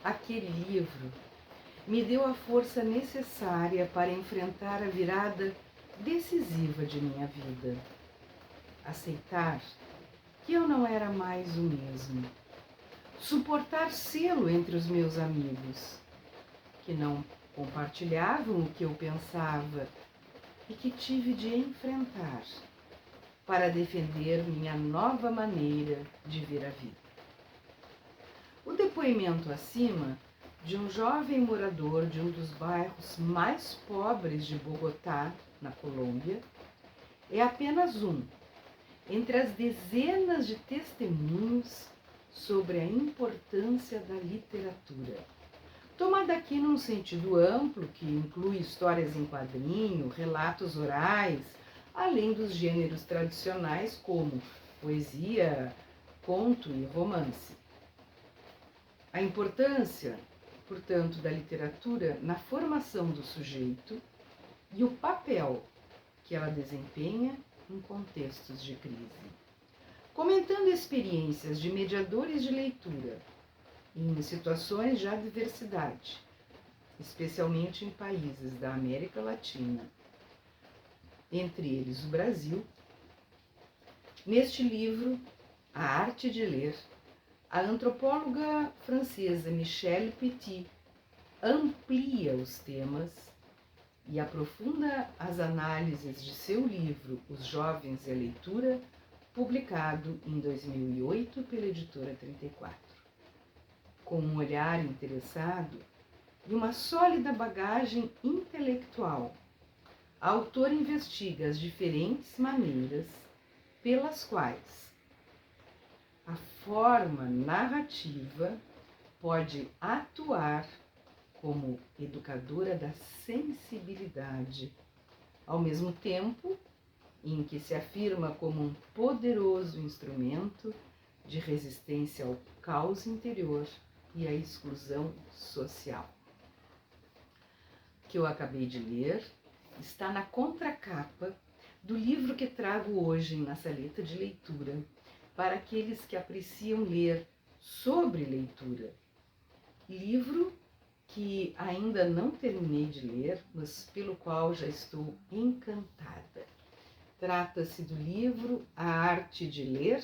Aquele livro me deu a força necessária para enfrentar a virada decisiva de minha vida. Aceitar que eu não era mais o mesmo. Suportar sê-lo entre os meus amigos, que não compartilhavam o que eu pensava e que tive de enfrentar para defender minha nova maneira de ver a vida. O depoimento acima de um jovem morador de um dos bairros mais pobres de Bogotá, na Colômbia, é apenas um entre as dezenas de testemunhos sobre a importância da literatura. Tomada aqui num sentido amplo, que inclui histórias em quadrinho, relatos orais, além dos gêneros tradicionais como poesia, conto e romance. A importância, portanto, da literatura na formação do sujeito e o papel que ela desempenha em contextos de crise. Comentando experiências de mediadores de leitura em situações de adversidade, especialmente em países da América Latina, entre eles o Brasil, neste livro, A Arte de Ler, a antropóloga francesa Michelle Petit amplia os temas e aprofunda as análises de seu livro Os Jovens e a Leitura, publicado em 2008 pela editora 34. Com um olhar interessado e uma sólida bagagem intelectual, a autora investiga as diferentes maneiras pelas quais a forma narrativa pode atuar como educadora da sensibilidade, ao mesmo tempo em que se afirma como um poderoso instrumento de resistência ao caos interior e à exclusão social. O que eu acabei de ler está na contracapa do livro que trago hoje na saleta de leitura, para aqueles que apreciam ler sobre leitura. Livro que ainda não terminei de ler, mas pelo qual já estou encantada. Trata-se do livro A Arte de Ler,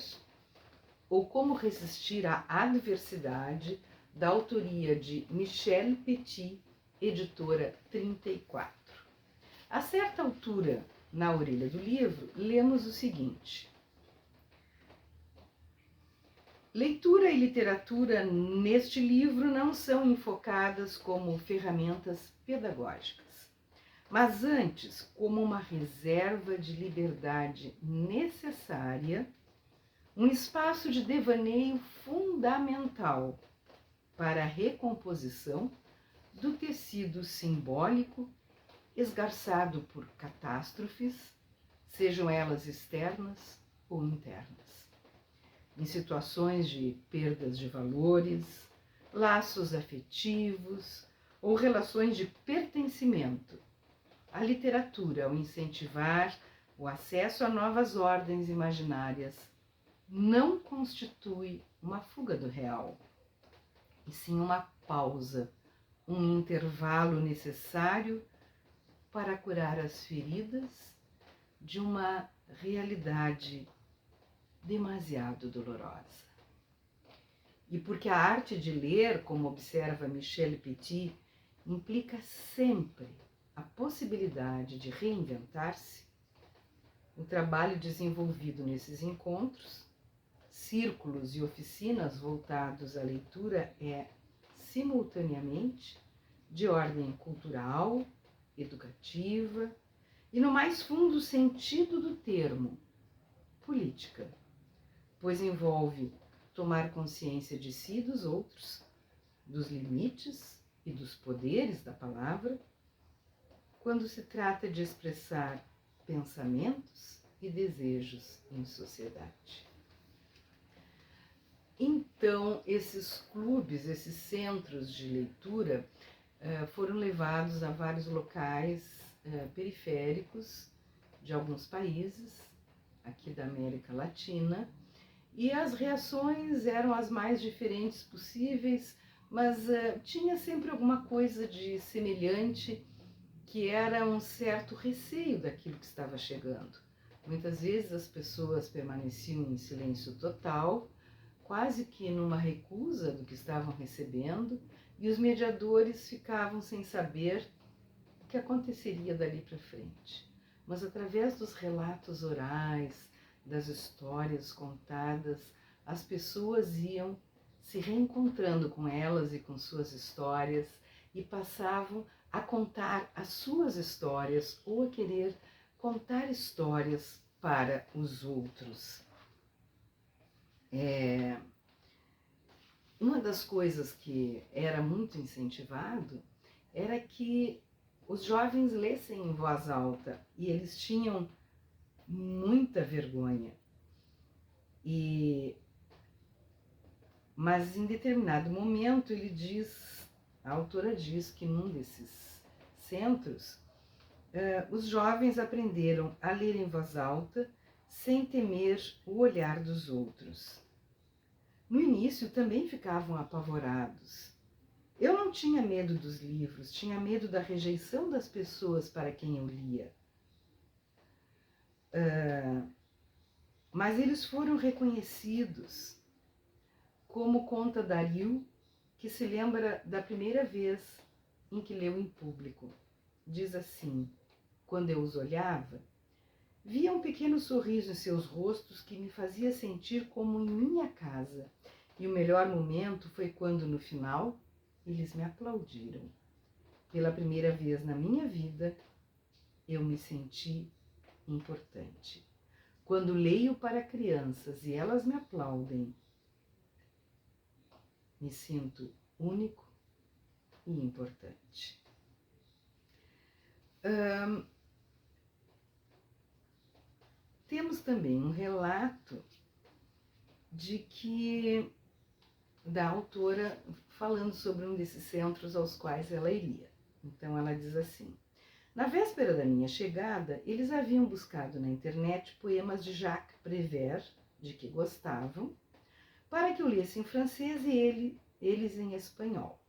ou Como Resistir à Adversidade, da autoria de Michelle Petit, editora 34. A certa altura, na orelha do livro, lemos o seguinte: leitura e literatura neste livro não são enfocadas como ferramentas pedagógicas, mas antes como uma reserva de liberdade necessária, um espaço de devaneio fundamental para a recomposição do tecido simbólico esgarçado por catástrofes, sejam elas externas ou internas. Em situações de perdas de valores, laços afetivos ou relações de pertencimento, a literatura, ao incentivar o acesso a novas ordens imaginárias, não constitui uma fuga do real, e sim uma pausa, um intervalo necessário para curar as feridas de uma realidade demasiado dolorosa. E porque a arte de ler, como observa Michelle Petit, implica sempre a possibilidade de reinventar-se, o trabalho desenvolvido nesses encontros, círculos e oficinas voltados à leitura é, simultaneamente, de ordem cultural, educativa e, no mais fundo sentido do termo, política, pois envolve tomar consciência de si e dos outros, dos limites e dos poderes da palavra, quando se trata de expressar pensamentos e desejos em sociedade. Então, esses clubes, esses centros de leitura foram levados a vários locais periféricos de alguns países, aqui da América Latina, e as reações eram as mais diferentes possíveis, mas tinha sempre alguma coisa de semelhante, que era um certo receio daquilo que estava chegando. Muitas vezes as pessoas permaneciam em silêncio total, quase que numa recusa do que estavam recebendo, e os mediadores ficavam sem saber o que aconteceria dali para frente. Mas através dos relatos orais, das histórias contadas, as pessoas iam se reencontrando com elas e com suas histórias e passavam a contar as suas histórias ou a querer contar histórias para os outros. Uma das coisas que era muito incentivado era que os jovens lessem em voz alta, e eles tinham muita vergonha. Mas em determinado momento a autora diz que num desses centros, os jovens aprenderam a ler em voz alta sem temer o olhar dos outros. No início também ficavam apavorados. Eu não tinha medo dos livros, tinha medo da rejeição das pessoas para quem eu lia. Mas eles foram reconhecidos, como conta Dario, que se lembra da primeira vez em que leu em público. Diz assim: quando eu os olhava, via um pequeno sorriso em seus rostos que me fazia sentir como em minha casa. E o melhor momento foi quando, no final, eles me aplaudiram. Pela primeira vez na minha vida, eu me senti importante. Quando leio para crianças e elas me aplaudem, me sinto único e importante. Temos também um relato da autora falando sobre um desses centros aos quais ela iria. Então ela diz assim: na véspera da minha chegada, eles haviam buscado na internet poemas de Jacques Prévert, de que gostavam, para que eu lesse em francês e eles em espanhol.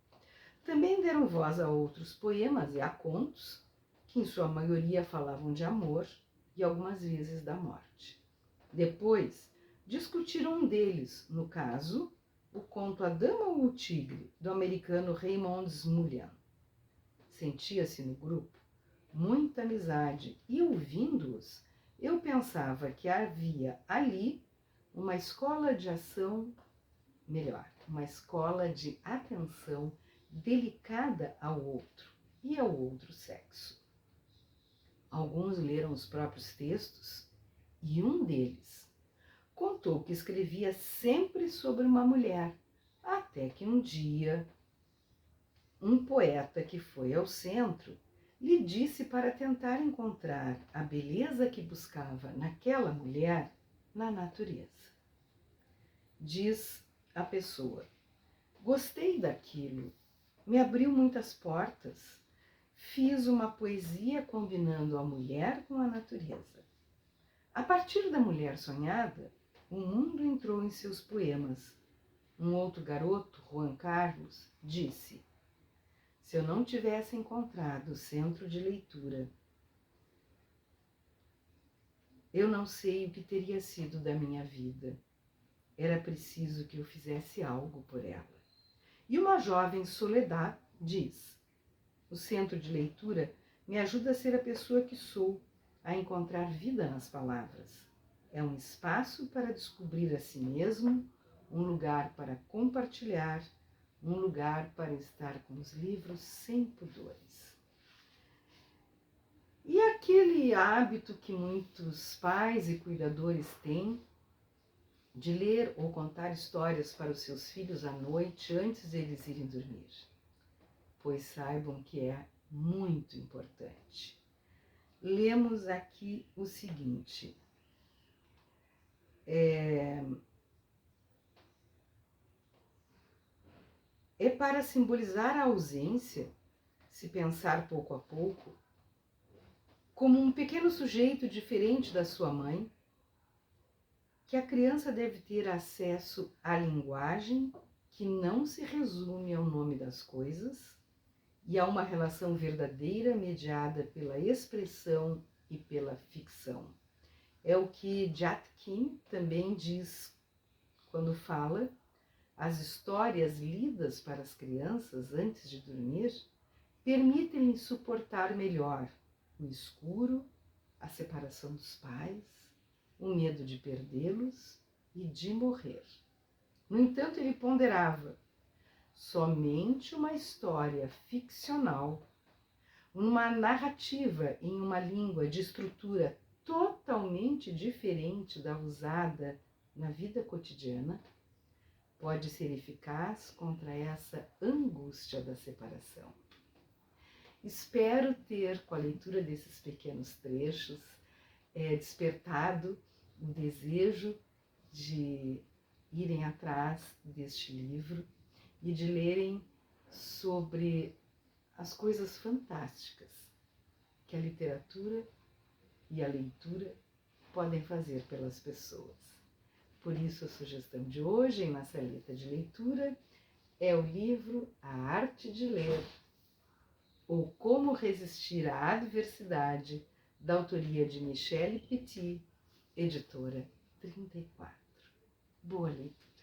Também deram voz a outros poemas e a contos, que em sua maioria falavam de amor e algumas vezes da morte. Depois, discutiram um deles, no caso, o conto A Dama ou o Tigre, do americano Raymond Smullyan. Sentia-se no grupo muita amizade e, ouvindo-os, eu pensava que havia ali uma escola de uma escola de atenção delicada ao outro e ao outro sexo. Alguns leram os próprios textos e um deles contou que escrevia sempre sobre uma mulher, até que um dia um poeta que foi ao centro lhe disse para tentar encontrar a beleza que buscava naquela mulher na natureza. Diz a pessoa: gostei daquilo, me abriu muitas portas, fiz uma poesia combinando a mulher com a natureza. A partir da mulher sonhada, o mundo entrou em seus poemas. Um outro garoto, Juan Carlos, disse: se eu não tivesse encontrado o centro de leitura, eu não sei o que teria sido da minha vida. Era preciso que eu fizesse algo por ela. E uma jovem Soledad diz: o centro de leitura me ajuda a ser a pessoa que sou, a encontrar vida nas palavras. É um espaço para descobrir a si mesmo, um lugar para compartilhar, um lugar para estar com os livros sem pudores. E aquele hábito que muitos pais e cuidadores têm de ler ou contar histórias para os seus filhos à noite antes deles irem dormir, pois saibam que é muito importante. Lemos aqui o seguinte: é para simbolizar a ausência, se pensar pouco a pouco, como um pequeno sujeito diferente da sua mãe, que a criança deve ter acesso à linguagem que não se resume ao nome das coisas e a uma relação verdadeira mediada pela expressão e pela ficção. É o que Jatkin também diz quando fala: as histórias lidas para as crianças antes de dormir permitem-lhes suportar melhor o escuro, a separação dos pais, o medo de perdê-los e de morrer. No entanto, ele ponderava: somente uma história ficcional, uma narrativa em uma língua de estrutura totalmente diferente da usada na vida cotidiana, pode ser eficaz contra essa angústia da separação. Espero ter, com a leitura desses pequenos trechos, despertado o desejo de irem atrás deste livro e de lerem sobre as coisas fantásticas que a literatura e a leitura podem fazer pelas pessoas. Por isso, a sugestão de hoje, em Marcelita de Leitura, é o livro A Arte de Ler, ou Como Resistir à Adversidade, da autoria de Michelle Petit, editora 34. Boa leitura!